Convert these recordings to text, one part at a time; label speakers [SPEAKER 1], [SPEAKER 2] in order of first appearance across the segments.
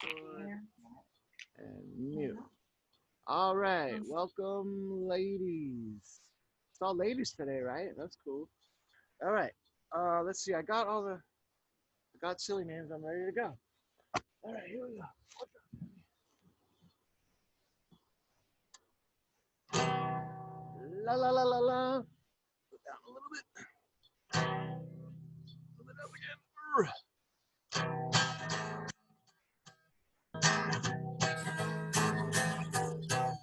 [SPEAKER 1] Record
[SPEAKER 2] Yeah.
[SPEAKER 1] and mute.
[SPEAKER 2] Yeah.
[SPEAKER 1] All right, welcome, ladies. It's all ladies today, right? That's cool. All right. Let's see. I got silly names. I'm ready to go. All right, here we go. La la la la la. Put down a little bit up again.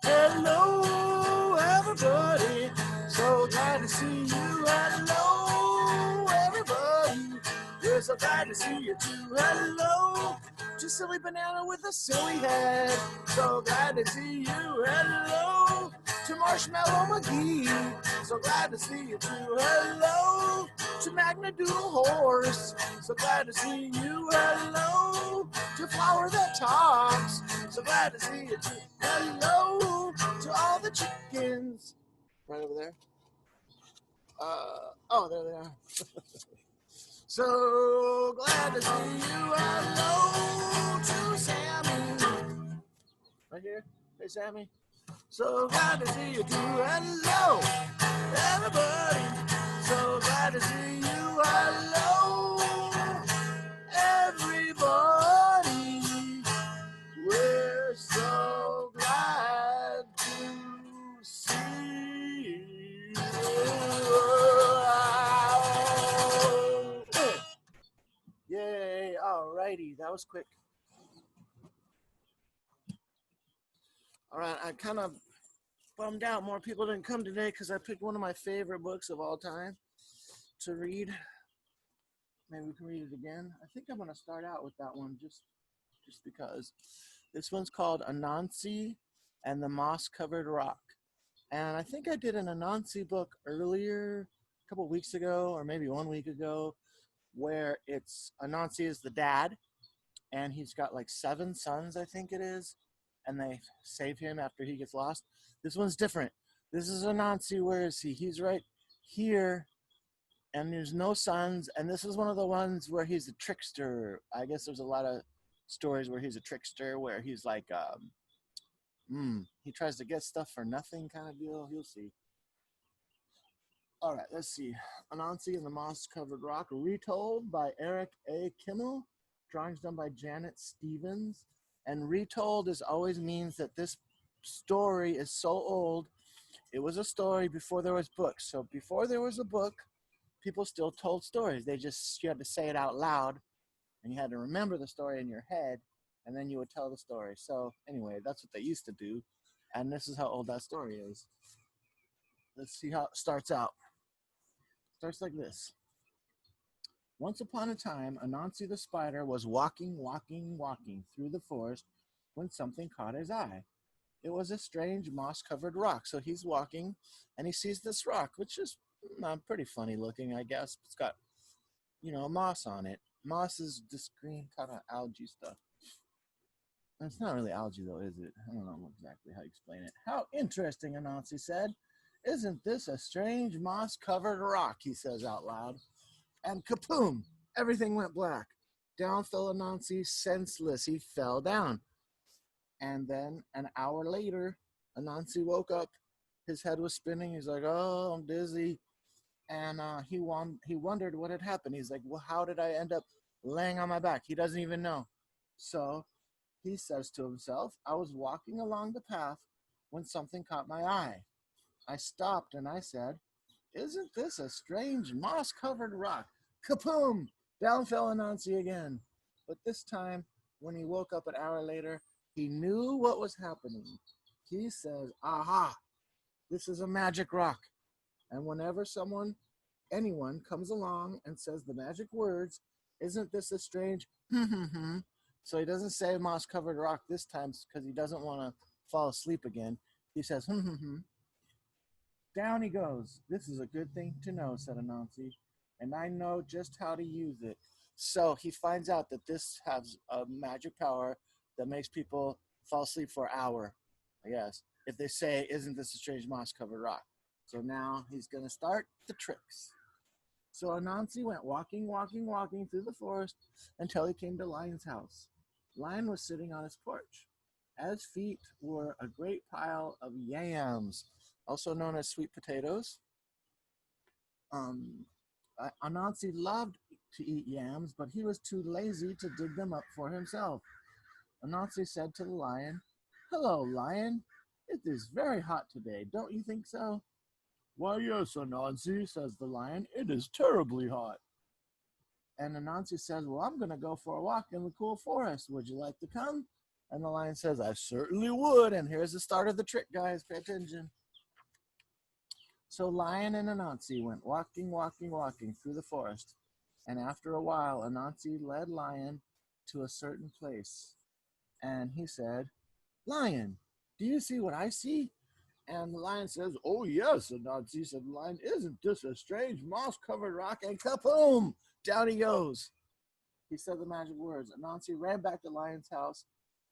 [SPEAKER 1] Hello, everybody. So glad to see you. Hello, everybody. We're so glad to see you too. Hello, to silly banana with a silly head. So glad to see you. Hello, to Marshmallow McGee. So glad to see you too. Hello, to Magna Doodle Horse. So glad to see you. Hello, to Flower that Talks. So glad to see you too. Hello to all the chickens. Right over there. Oh, there they are. So glad to see you. Hello to Sammy. Right here. Hey, Sammy. So glad to see you too. Hello, everybody. So glad to see you. Hello, everybody. We're so glad to see you. Yay! Alrighty, that was quick. All right, I kind of bummed out more people didn't come today because I picked one of my favorite books of all time to read. Maybe we can read it again. I think I'm gonna start out with that one just because. This one's called Anansi and the Moss Covered Rock. And I think I did an Anansi book earlier, a couple weeks ago, or maybe 1 week ago, where it's Anansi is the dad, and he's got like 7 sons, I think it is, and they save him after he gets lost. This one's different. This is Anansi. Where is he? He's right here, and there's no sons. And this is one of the ones where he's a trickster. I guess there's a lot of stories where he's a trickster, where he's like, he tries to get stuff for nothing kind of deal. You'll see. All right, let's see. Anansi and the Moss Covered Rock, retold by Eric A. Kimmel, drawings done by Janet Stevens. And retold is always means that this story is so old. It was a story before there was books. So before there was a book, people still told stories. You had to say it out loud, and you had to remember the story in your head, and then you would tell the story. So anyway, that's what they used to do, and this is how old that story is. Let's see how it starts out. Starts like this. Once upon a time, Anansi the spider was walking through the forest when something caught his eye. It was a strange moss covered rock. So he's walking and he sees this rock, which is pretty funny looking, I guess. It's got, moss on it. Moss is this green kind of algae stuff. It's not really algae, though, is it? I don't know exactly how to explain it. How interesting, Anansi said. Isn't this a strange moss covered rock? He says out loud. And kapoom! Everything went black. Down fell Anansi, senseless. He fell down. And then an hour later, Anansi woke up. His head was spinning. He's like, "Oh, I'm dizzy." And he wondered what had happened. He's like, "Well, how did I end up laying on my back?" He doesn't even know. So he says to himself, "I was walking along the path when something caught my eye. I stopped and I said, 'Isn't this a strange moss covered rock?' Kapoom! Down fell Anansi again. But this time, when he woke up an hour later, he knew what was happening. He says, 'Aha! This is a magic rock.' And whenever anyone comes along and says the magic words, 'Isn't this a strange?' So he doesn't say moss covered rock this time because he doesn't want to fall asleep again. He says, 'Down he goes. This is a good thing to know,' said Anansi, 'and I know just how to use it.' So he finds out that this has a magic power that makes people fall asleep for an hour, I guess, if they say, 'Isn't this a strange moss covered rock?' So now he's going to start the tricks. So Anansi went walking through the forest until he came to Lion's house. Lion was sitting on his porch. At his feet were a great pile of yams, also known as sweet potatoes. Um, Anansi loved to eat yams, but he was too lazy to dig them up for himself. Anansi said to the lion, "Hello, lion. It is very hot today, don't you think so?" "Why, yes, Anansi," says the lion. "It is terribly hot." And Anansi says, "Well, I'm going to go for a walk in the cool forest. Would you like to come?" And the lion says, "I certainly would." And here's the start of the trick, guys. Pay attention. So Lion and Anansi went walking, walking, walking through the forest. And after a while, Anansi led Lion to a certain place. And he said, "Lion, do you see what I see?" And the lion says, "Oh, yes." Anansi said, "Lion, isn't this a strange moss-covered rock?" And kaboom! Down he goes. He said the magic words. Anansi ran back to Lion's house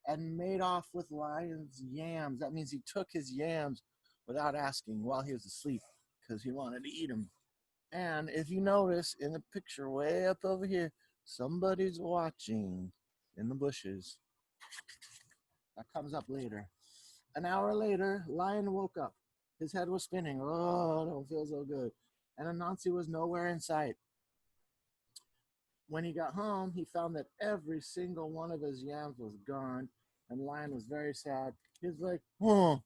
[SPEAKER 1] and made off with Lion's yams. That means he took his yams without asking while he was asleep because he wanted to eat them. And if you notice in the picture way up over here, somebody's watching in the bushes. That comes up later. An hour later, Lion woke up. His head was spinning. "Oh, I don't feel so good." And Anansi was nowhere in sight. When he got home, he found that every single one of his yams was gone, and Lion was very sad. He was like, "Oh,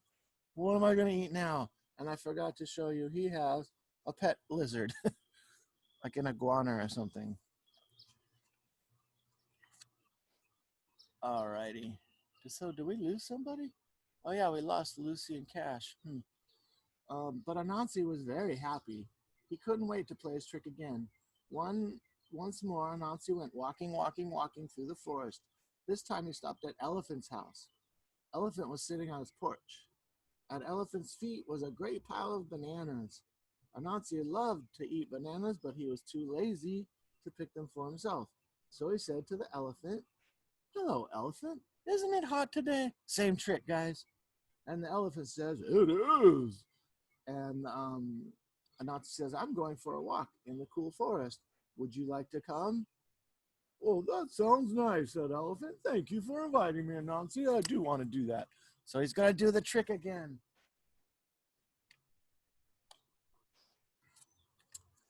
[SPEAKER 1] what am I going to eat now?" And I forgot to show you, he has a pet lizard, like an iguana or something. Alrighty. So, did we lose somebody? Oh, yeah, we lost Lucy and Cash. But Anansi was very happy. He couldn't wait to play his trick again. One Once more, Anansi went walking, walking, walking through the forest. This time he stopped at Elephant's house. Elephant was sitting on his porch. At Elephant's feet was a great pile of bananas. Anansi loved to eat bananas, but he was too lazy to pick them for himself. So he said to the elephant, "Hello, elephant. Isn't it hot today?" Same trick, guys. And the elephant says, "It is." And Anansi says, "I'm going for a walk in the cool forest. Would you like to come?" "Oh, that sounds nice," said Elephant. "Thank you for inviting me, Anansi. I do want to do that." So he's going to do the trick again.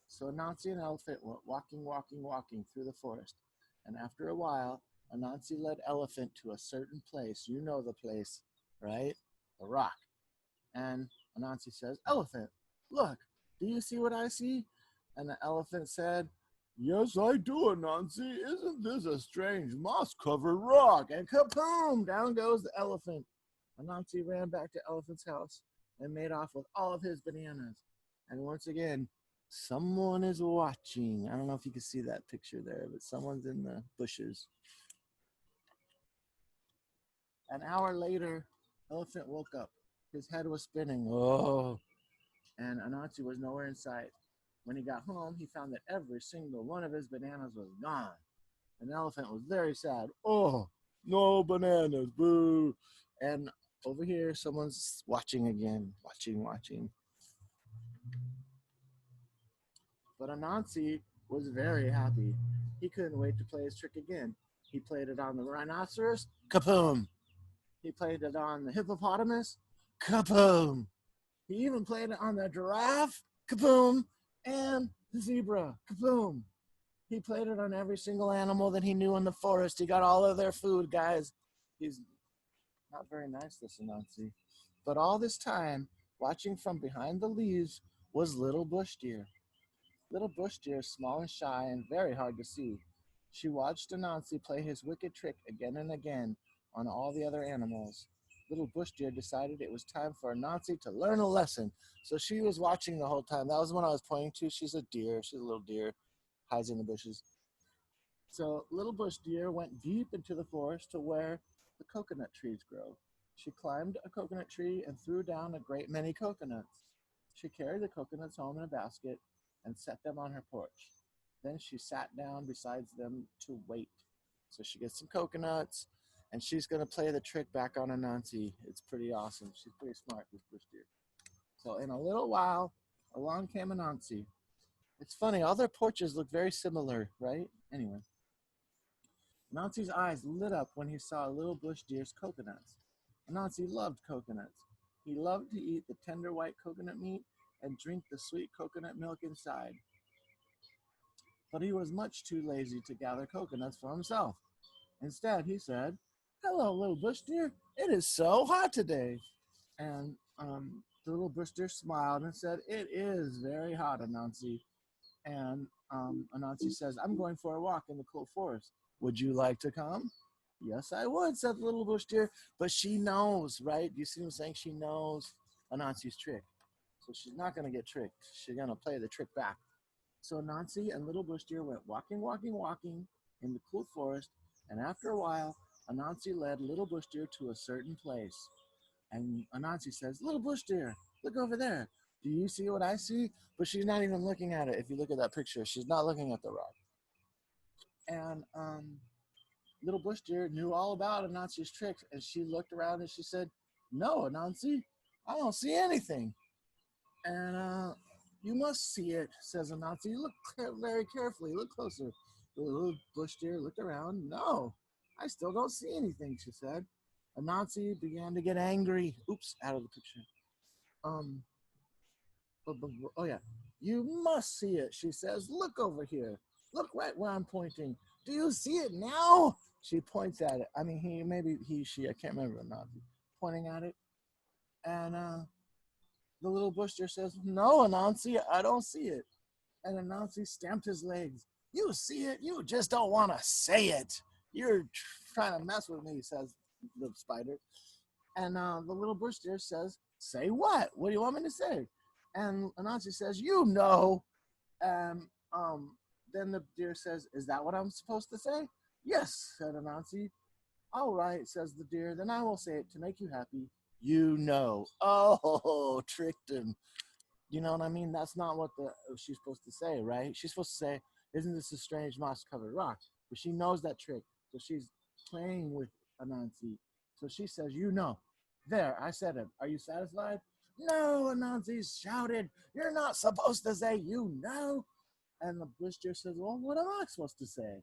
[SPEAKER 1] So Anansi and Elephant went walking, walking, walking through the forest. And after a while, Anansi led Elephant to a certain place. You know the place, right? The rock. And Anansi says, "Elephant, look, do you see what I see?" And the elephant said, "Yes, I do, Anansi. Isn't this a strange moss-covered rock?" And kaboom! Down goes the elephant. Anansi ran back to Elephant's house and made off with all of his bananas. And once again, someone is watching. I don't know if you can see that picture there, but someone's in the bushes. An hour later, Elephant woke up. His head was spinning. Oh, and Anansi was nowhere in sight. When he got home, he found that every single one of his bananas was gone. And the elephant was very sad. "Oh, no bananas, boo." And over here, someone's watching again. Watching, watching. But Anansi was very happy. He couldn't wait to play his trick again. He played it on the rhinoceros. Kaboom! He played it on the hippopotamus. Kaboom! He even played it on the giraffe. Kaboom! And the zebra. Kaboom! He played it on every single animal that he knew in the forest. He got all of their food, guys. He's not very nice, this Anansi. But all this time, watching from behind the leaves, was Little Bush Deer. Little Bush Deer, small and shy and very hard to see. She watched Anansi play his wicked trick again and again on all the other animals. Little Bush Deer decided it was time for Anansi to learn a lesson. So she was watching the whole time. That was when I was pointing to. She's a deer. She's a little deer. Hides in the bushes. So Little Bush Deer went deep into the forest to where the coconut trees grow. She climbed a coconut tree and threw down a great many coconuts. She carried the coconuts home in a basket and set them on her porch. Then she sat down beside them to wait. So she gets some coconuts and she's going to play the trick back on Anansi. It's pretty awesome. She's pretty smart, this Bush Deer. So in a little while, along came Anansi. It's funny, all their porches look very similar, right? Anyway. Anansi's eyes lit up when he saw little bush deer's coconuts. Anansi loved coconuts. He loved to eat the tender white coconut meat and drink the sweet coconut milk inside. But he was much too lazy to gather coconuts for himself. Instead, he said, "Hello, little bush deer. It is so hot today." And the little bush deer smiled and said, "It is very hot, Anansi." And Anansi says, "I'm going for a walk in the cool forest. Would you like to come?" "Yes, I would," said the little bush deer. But she knows, right? You see what I'm saying? She knows Anansi's trick. So she's not going to get tricked. She's going to play the trick back. So Anansi and little bush deer went walking, walking, walking in the cool forest. And after a while, Anansi led little bush deer to a certain place. And Anansi says, "Little bush deer, look over there. Do you see what I see?" But she's not even looking at it. If you look at that picture, she's not looking at the rock. And little bush deer knew all about Anansi's tricks. And she looked around and she said, "No, Anansi, I don't see anything." And "You must see it," says Anansi. "Look very carefully. Look closer." The little bush deer looked around. "No, I still don't see anything," she said. Anansi began to get angry. Oops, out of the picture. Um, oh yeah, "You must see it," she says. "Look over here. Look right where I'm pointing. Do you see it now?" She points at it. I mean, she, I can't remember. Anansi pointing at it. And the little bush deer says, "No, Anansi, I don't see it." And Anansi stamped his legs. "You see it, you just don't want to say it. You're trying to mess with me," says the spider. And the little bush deer says, "Say what? What do you want me to say?" And Anansi says, "You know." And then the deer says, "Is that what I'm supposed to say?" "Yes," said Anansi. "All right," says the deer, "then I will say it to make you happy. You know." Oh, tricked him. You know what I mean? That's not what she's supposed to say, right? She's supposed to say, "Isn't this a strange moss-covered rock?" But she knows that trick, so she's playing with Anansi. So she says, "You know." "There, I said it. Are you satisfied?" "No," Anansi shouted. "You're not supposed to say 'you know.'" And the bush deer says, "Well, what am I supposed to say?"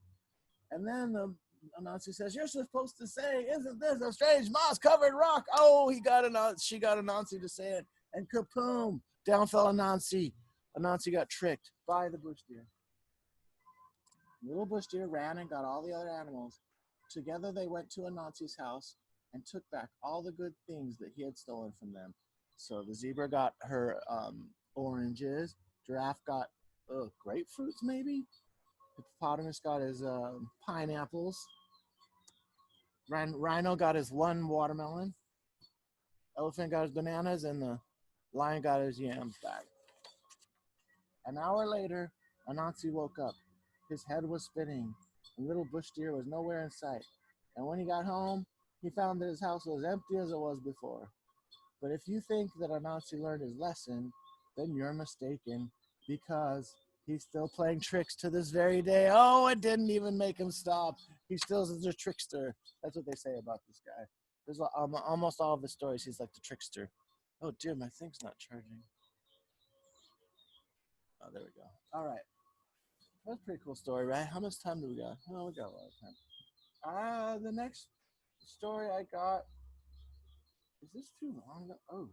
[SPEAKER 1] And then the Anansi says, "You're supposed to say, 'Isn't this a strange moss-covered rock?'" Oh, she got Anansi to say it, and kapoom! Down fell Anansi. Anansi got tricked by the bush deer. The little bush deer ran and got all the other animals. Together they went to Anansi's house and took back all the good things that he had stolen from them. So the zebra got her oranges. Giraffe got grapefruits, maybe. Hippopotamus got his pineapples. Rhino got his one watermelon. Elephant got his bananas, and the lion got his yams back. An hour later, Anansi woke up. His head was spinning, and little bush deer was nowhere in sight. And when he got home, he found that his house was empty as it was before. But if you think that Anansi learned his lesson, then you're mistaken, because he's still playing tricks to this very day. Oh, it didn't even make him stop. He still is a trickster. That's what they say about this guy. There's almost all of his stories, he's like the trickster. Oh dear, my thing's not charging. Oh, there we go. All right. That's a pretty cool story, right? How much time do we got? Oh, we got a lot of time. The next story I got, is this too long? Oh,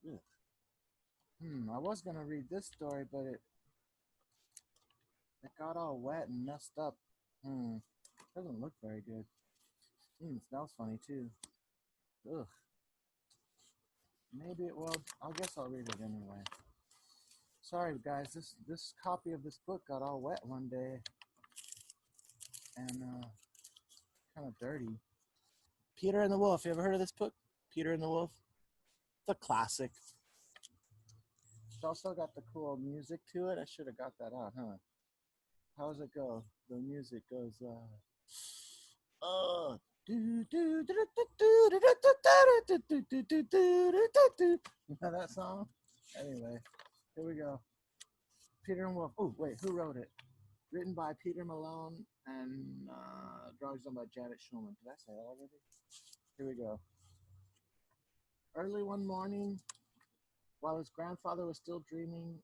[SPEAKER 1] yeah. I was gonna read this story, but it got all wet and messed up. Doesn't look very good. It smells funny too. Ugh. Maybe it will. I guess I'll read it anyway. Sorry, guys. This copy of this book got all wet one day and kind of dirty. Peter and the Wolf. You ever heard of this book? Peter and the Wolf. It's a classic. It's also got the cool music to it. I should have got that out, huh? How does it go? The music goes, you know that song? Anyway, here we go. Peter and Wolf. Oh, wait, who wrote it? Written by Peter Malone and drawings done by Janet Schulman. Did I say that already? Here we go. Early one morning, while his grandfather was still dreaming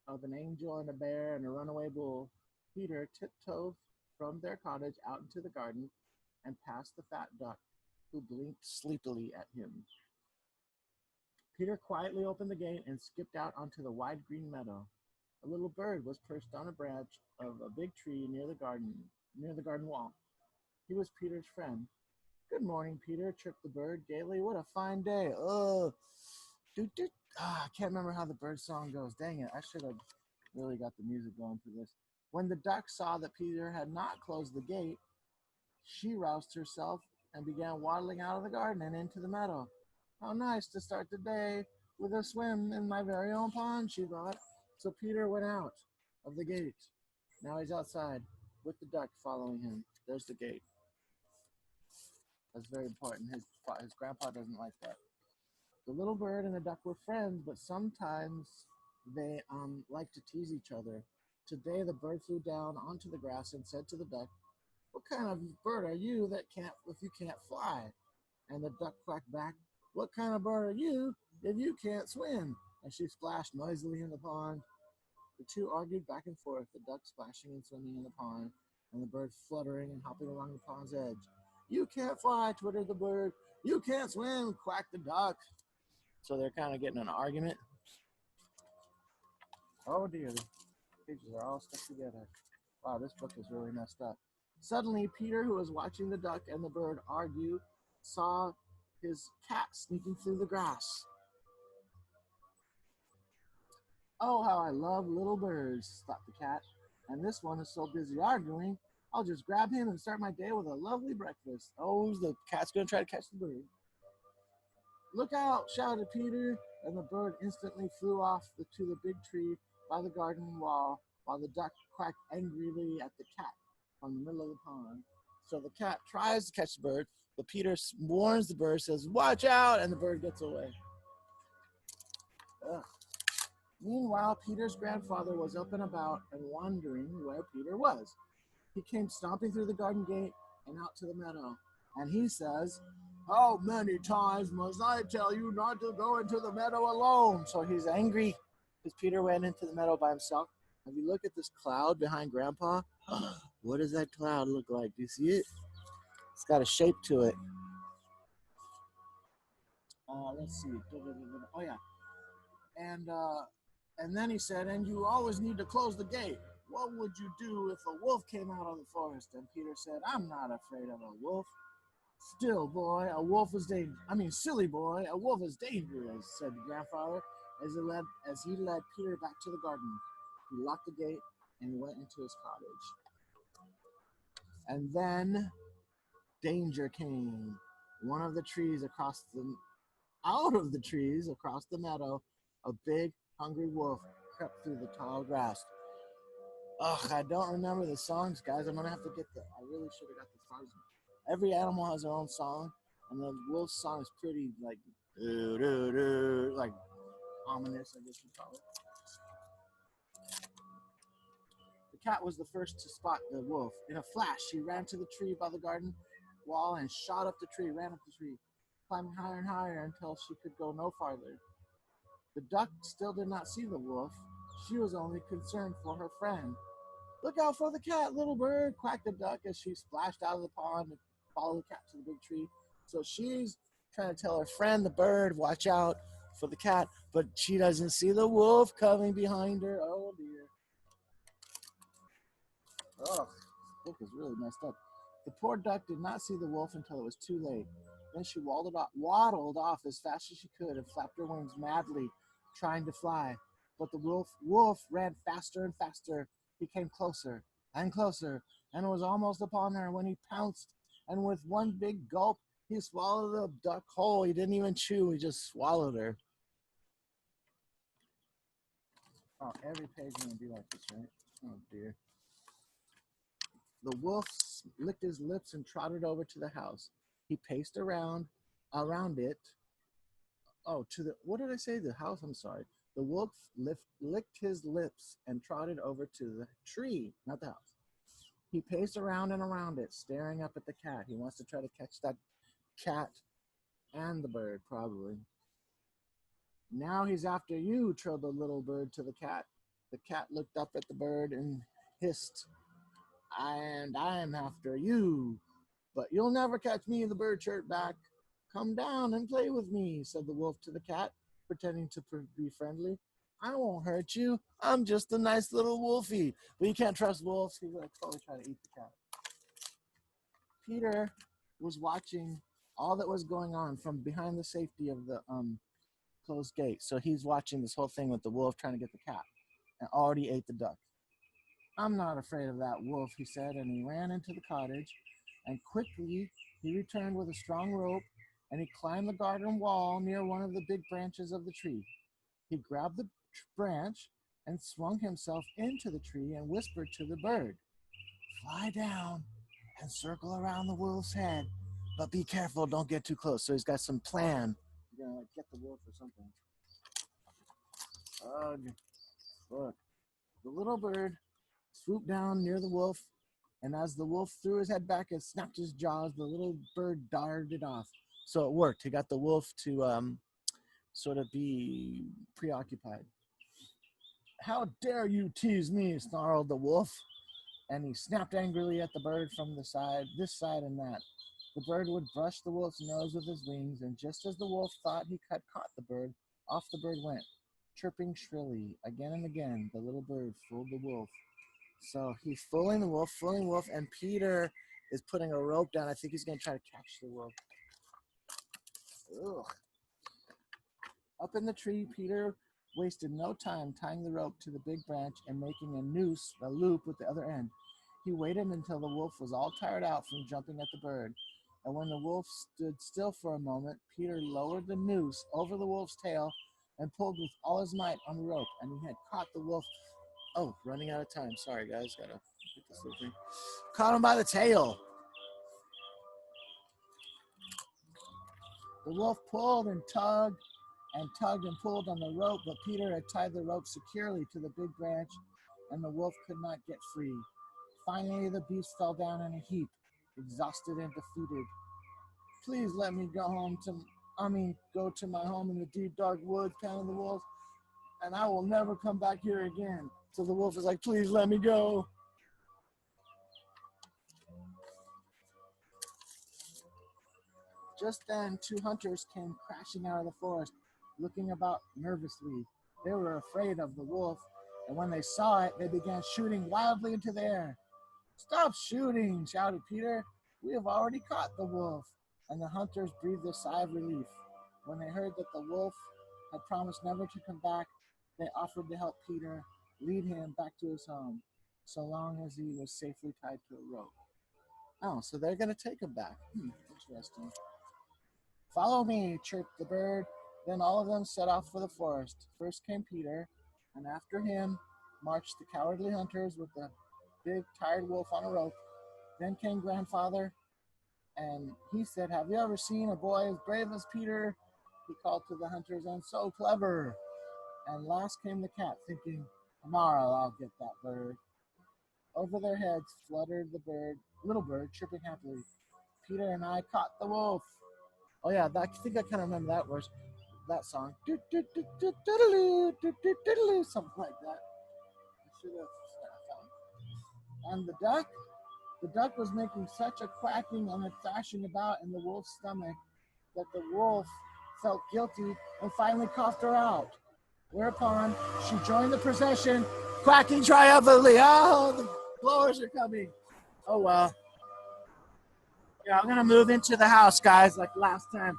[SPEAKER 1] of an angel and a bear and a runaway bull, Peter tiptoed from their cottage out into the garden and past the fat duck, who blinked sleepily at him. Peter quietly opened the gate and skipped out onto the wide green meadow. A little bird was perched on a branch of a big tree near the garden wall. He was Peter's friend. Good morning, Peter, chirped the bird gaily. What a fine day. Oh, doot, doot. I can't remember how the bird song goes. Dang it, I should have really got the music going for this. When the duck saw that Peter had not closed the gate, she roused herself and began waddling out of the garden and into the meadow. How nice to start the day with a swim in my very own pond, she thought. So Peter went out of the gate. Now he's outside with the duck following him. There's the gate. That's very important. His grandpa doesn't like that. The little bird and the duck were friends, but sometimes they like to tease each other. Today the bird flew down onto the grass and said to the duck, "What kind of bird are you if you can't fly?" And the duck quacked back, "What kind of bird are you if you can't swim?" And she splashed noisily in the pond. The two argued back and forth, the duck splashing and swimming in the pond, and the bird fluttering and hopping along the pond's edge. "You can't fly," twittered the bird. "You can't swim," quacked the duck. So they're kind of getting an argument. Oh dear, the pages are all stuck together. Wow, this book is really messed up. Suddenly, Peter, who was watching the duck and the bird argue, saw his cat sneaking through the grass. "Oh, how I love little birds," thought the cat. "And this one is so busy arguing, I'll just grab him and start my day with a lovely breakfast." Oh, the cat's going to try to catch the bird. "Look out," shouted Peter, and the bird instantly flew off to the big tree by the garden wall, while the duck quacked angrily at the cat from the middle of the pond. So the cat tries to catch the bird, but Peter warns the bird, says, "Watch out," and the bird gets away. Ugh. Meanwhile, Peter's grandfather was up and about and wondering where Peter was. He came stomping through the garden gate and out to the meadow. And he says, "How many times must I tell you not to go into the meadow alone?" So he's angry because Peter went into the meadow by himself. Have you looked at this cloud behind Grandpa? What does that cloud look like? Do you see it? It's got a shape to it. Let's see. Oh, yeah. And then he said, "And you always need to close the gate. What would you do if a wolf came out of the forest?" And Peter said, "I'm not afraid of a wolf." "Still, boy, a wolf is dangerous. Silly boy, a wolf is dangerous," said the grandfather as he led Peter back to the garden. He locked the gate and he went into his cottage. And then danger came. One of the trees out of the trees across the meadow, a big, hungry wolf crept through the tall grass. Ugh, I don't remember the songs, guys. I'm gonna have to I really should have got the songs. Every animal has their own song, and the wolf's song is pretty like like ominous, I guess you call it. The cat was the first to spot the wolf. In a flash, she ran to the tree by the garden wall and shot up the tree, ran up the tree, climbing higher and higher until she could go no farther. The duck still did not see the wolf. She was only concerned for her friend. "Look out for the cat, little bird," quacked the duck as she splashed out of the pond and followed the cat to the big tree. So she's trying to tell her friend, the bird, watch out for the cat, but she doesn't see the wolf coming behind her. Oh, dear. Ugh, this book is really messed up. The poor duck did not see the wolf until it was too late. Then she waddled off as fast as she could and flapped her wings madly, trying to fly. But the wolf ran faster and faster. He came closer and closer, and was almost upon her when he pounced, and with one big gulp, he swallowed the duck whole. He didn't even chew, he just swallowed her. Oh, every page is going to be like this, right? Oh, dear. The wolf licked his lips and trotted over to the house. He paced around it. Oh, what did I say? The house, I'm sorry. The wolf licked his lips and trotted over to the tree, not the house. He paced around and around it, staring up at the cat. He wants to try to catch that cat and the bird, probably. "Now he's after you," trilled the little bird to the cat. The cat looked up at the bird and hissed, and I'm after you. But you'll never catch me," the bird chirped back. "Come down and play with me," said the wolf to the cat, pretending to be friendly. "I won't hurt you. I'm just a nice little wolfie." But you can't trust wolves. He's like totally trying to eat the cat. Peter was watching all that was going on from behind the safety of the closed gate. So he's watching this whole thing with the wolf trying to get the cat and already ate the duck. "I'm not afraid of that wolf," he said, and he ran into the cottage. And quickly he returned with a strong rope, and he climbed the garden wall near one of the big branches of the tree. He grabbed the branch and swung himself into the tree and whispered to the bird, "Fly down and circle around the wolf's head, but be careful, don't get too close." So he's got some plan. You're gonna like get the wolf or something. Ugh. Look. The little bird swooped down near the wolf, and as the wolf threw his head back and snapped his jaws, the little bird darted off. So it worked. He got the wolf to sort of be preoccupied. "How dare you tease me?" snarled the wolf, and he snapped angrily at the bird from the side, this side and that. The bird would brush the wolf's nose with his wings, and just as the wolf thought he had caught the bird, off the bird went, chirping shrilly. Again and again, the little bird fooled the wolf. So he's fooling the wolf, and Peter is putting a rope down. I think he's going to try to catch the wolf. Ugh. Up in the tree, Peter wasted no time tying the rope to the big branch and making a loop with the other end. He waited until the wolf was all tired out from jumping at the bird. And when the wolf stood still for a moment, Peter lowered the noose over the wolf's tail and pulled with all his might on the rope. And he had caught the wolf. Oh, running out of time. Sorry, guys. Gotta get this little thing. Caught him by the tail. The wolf pulled and tugged and pulled on the rope, but Peter had tied the rope securely to the big branch, and the wolf could not get free. Finally, the beast fell down in a heap, exhausted and defeated. "Please let me go to my home in the deep, dark woods," panted the wolf, "and I will never come back here again." So the wolf is like, "Please let me go." Just then, two hunters came crashing out of the forest, looking about nervously. They were afraid of the wolf, and when they saw it, they began shooting wildly into the air. "Stop shooting!" shouted Peter. "We have already caught the wolf." And the hunters breathed a sigh of relief. When they heard that the wolf had promised never to come back, they offered to help Peter lead him back to his home, so long as he was safely tied to a rope. Oh, so they're going to take him back. Interesting. "Follow me," chirped the bird. Then all of them set off for the forest. First came Peter, and after him marched the cowardly hunters with the big tired wolf on a rope. Then came Grandfather, and he said, "Have you ever seen a boy as brave as Peter?" He called to the hunters, "and so clever." And last came the cat, thinking, "Tomorrow I'll get that bird." Over their heads fluttered the little bird, chirping happily. "Peter and I caught the wolf." Oh yeah, I think I kind of remember that song. Something like that. I should have found. And the duck was making such a quacking and a thrashing about in the wolf's stomach that the wolf felt guilty and finally coughed her out. Whereupon she joined the procession, quacking triumphantly. "Oh, the blowers are coming." Oh well. Yeah, I'm gonna move into the house, guys, like last time.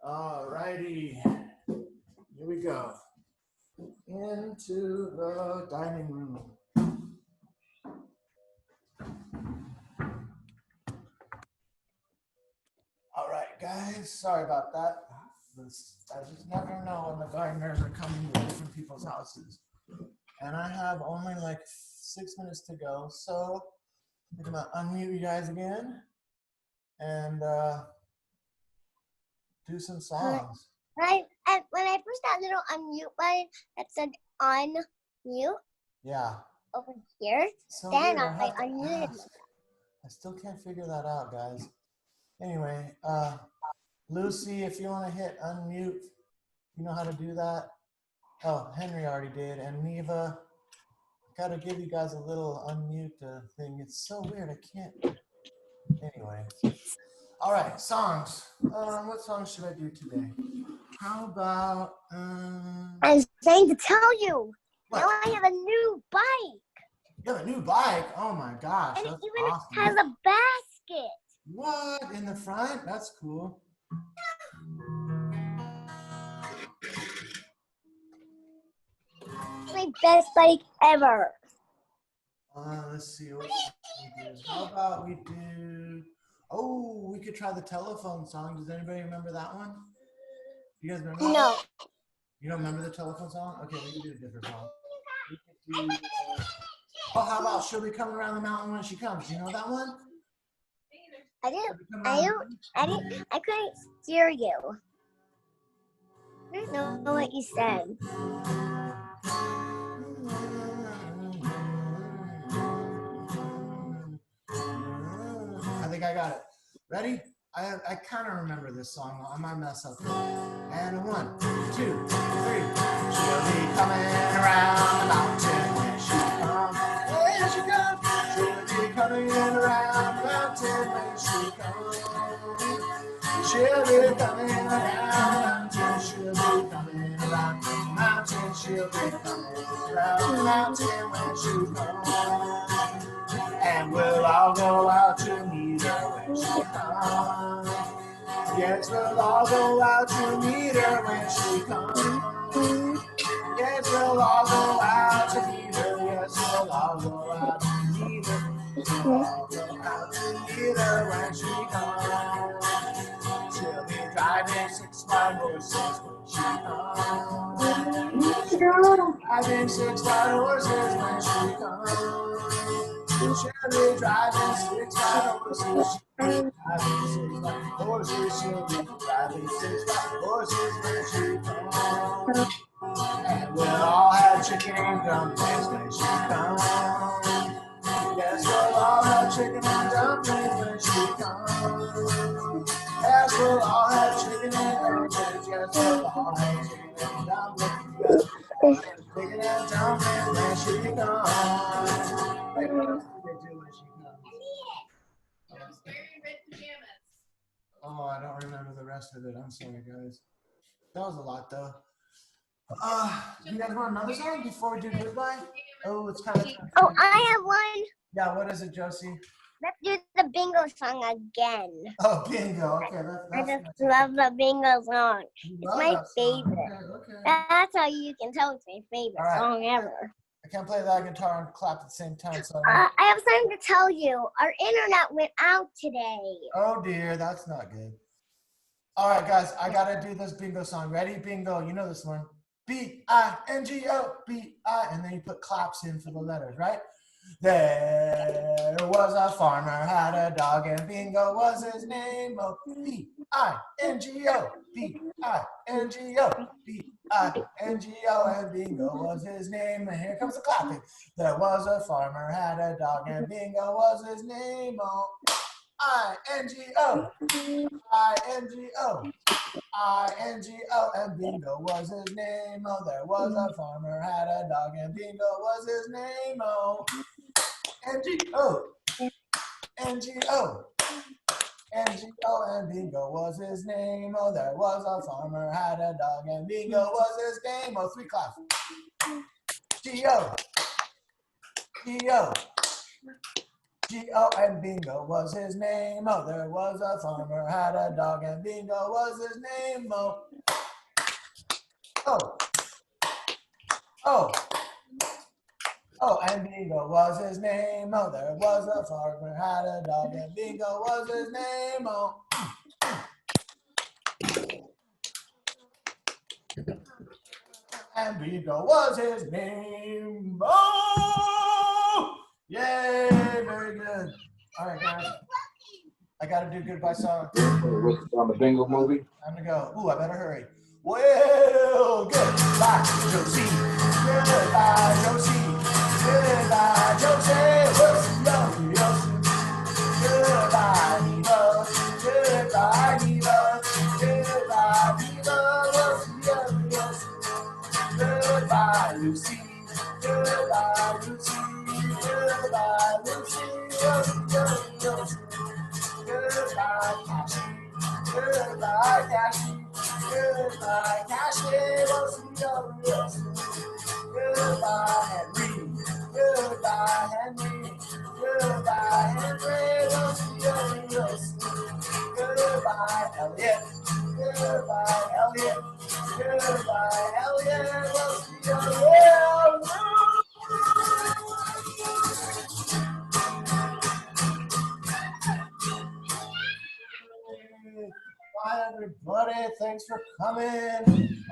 [SPEAKER 1] All righty. Here we go. Into the dining room. All right, guys. Sorry about that. I just never know when the gardeners are coming to different people's houses. And I have only like 6 minutes to go. So I'm going to unmute you guys again. And Do some songs.
[SPEAKER 2] When I pushed that little unmute button that said unmute
[SPEAKER 1] Yeah.
[SPEAKER 2] over here,
[SPEAKER 1] So
[SPEAKER 2] then
[SPEAKER 1] weird.
[SPEAKER 2] I unmuted myself.
[SPEAKER 1] I still can't figure that out, guys. Anyway, Lucy, if you want to hit unmute, you know how to do that? Oh, Henry already did. And Neva, I got to give you guys a little unmute thing. It's so weird. I can't. Anyway. All right, songs. What songs should I do today? How about...
[SPEAKER 2] I was saying to tell you,
[SPEAKER 1] what?
[SPEAKER 2] now I have a new bike.
[SPEAKER 1] You have a new bike? Oh my gosh,
[SPEAKER 2] And
[SPEAKER 1] that's
[SPEAKER 2] it even
[SPEAKER 1] awesome.
[SPEAKER 2] has a basket.
[SPEAKER 1] What? In the front? That's cool.
[SPEAKER 2] My best bike ever.
[SPEAKER 1] Let's see. What should we do? How about we do... Oh, we could try the telephone song. Does anybody remember that one? You guys remember that?
[SPEAKER 2] No.
[SPEAKER 1] You don't remember the telephone song? Okay, we can do a different song. We could do... Oh, how about She'll Be Coming Around the Mountain When She Comes? Do you know that one?
[SPEAKER 2] I couldn't hear you. I don't know what you said.
[SPEAKER 1] I think I got it. Ready? I kind of remember this song. I might mess up. And 1, 2, 3. She'll be coming around the mountain when she comes. When she comes. She'll be coming around the mountain when she comes. She'll be coming around the mountain. She'll be coming around the mountain. She'll be coming around the mountain when she comes. And we'll all go out to meet her when she comes. Yes, we'll all go out to meet her when she comes. Yes, we'll all go out to meet her. Yes, we'll all go out to meet her. We'll all go out to meet her when she comes. She'll be driving 6 white horses when she comes. Driving 6 white horses when she comes. She'll be driving 6 white horses. She'll be driving 6 white horses. She'll be driving 6 white horses when she comes. And we'll all have chicken and dumplings when she comes. Yes, we'll all have chicken and dumplings when she comes. Yes, we'll all have chicken and dumplings. Yes, we'll all have chicken and dumplings. Yes, we'll have chicken and dumplings when she comes. Wait, what else do they do when she comes? Oh, I don't remember the rest of it. I'm sorry, guys. That was a lot, though. You guys want another song before we do goodbye? Oh, it's kind of...
[SPEAKER 2] Oh, I have one.
[SPEAKER 1] Yeah, what is it, Josie?
[SPEAKER 2] Let's do the bingo song again.
[SPEAKER 1] Oh, bingo. Okay,
[SPEAKER 2] I just love the bingo song. It's my favorite.
[SPEAKER 1] Okay.
[SPEAKER 2] That's how you can tell it's my favorite song ever.
[SPEAKER 1] I can't play that guitar and clap at the same time. So
[SPEAKER 2] I have something to tell you. Our internet went out today.
[SPEAKER 1] Oh, dear. That's not good. All right, guys. I got to do this bingo song. Ready? Bingo. You know this one. B-I-N-G-O, B-I, and then you put claps in for the letters, right? There was a farmer, had a dog, and Bingo was his name. Oh, B-I-N-G-O, B-I-N-G-O, B-I-N-G-O, and Bingo was his name. And here comes the clapping. There was a farmer, had a dog, and Bingo was his name. Oh, I-N-G-O, I-N-G-O. I-N-G-O, and Bingo was his name. Oh, there was a farmer, had a dog, and Bingo was his name. Oh, N-G-O, N-G-O, N-G-O, and Bingo was his name. Oh, there was a farmer, had a dog, and Bingo was his name. Oh, 3 claps. G-O, G-O, G-O, and Bingo was his name. Oh, there was a farmer, had a dog, and Bingo was his name. Oh, oh, oh, oh, and Bingo was his name. Oh, there was a farmer, had a dog, and Bingo was his name. Oh, and Bingo was his name. Oh, yay, very good. All right, guys. I gotta do goodbye song.
[SPEAKER 3] What's on the bingo movie?
[SPEAKER 1] Time to go. Ooh, I better hurry. Well, goodbye, Josie. Goodbye, Josie. Goodbye, Josie. We'll see you real soon. Goodbye, Neva. Goodbye, Neva. Goodbye, Neva. We'll see you real soon. Goodbye, Lucy. Goodbye, Lucy. Goodbye, Lucy. We'll see you real soon. Goodbye, Cassie. Goodbye, Cassie. Goodbye, Cassie. We'll see you real soon. Goodbye, Henry. Goodbye, Henry. Goodbye, Henry. We'll see you real soon. Goodbye, Elliot. Goodbye, Elliot. Goodbye, Elliot. We'll see you real soon. Bye, everybody. Thanks for coming.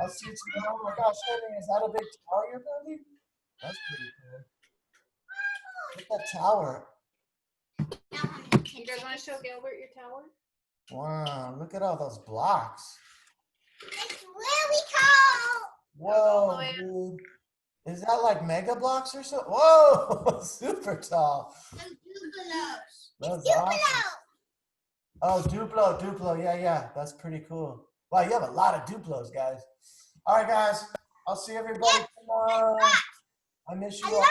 [SPEAKER 1] I'll see you tomorrow. Oh my gosh, Henry, is that a big tower you're building? That's pretty cool. Look at that tower.
[SPEAKER 4] You guys want to show Gilbert your tower?
[SPEAKER 1] Wow, look at all those blocks.
[SPEAKER 2] It's really cold.
[SPEAKER 1] Whoa, dude. Is that like mega blocks or so? Whoa, super tall. That's awesome. Oh, Duplo, yeah, that's pretty cool. Wow, you have a lot of Duplos, guys. All right, guys, I'll see everybody tomorrow. I miss you all.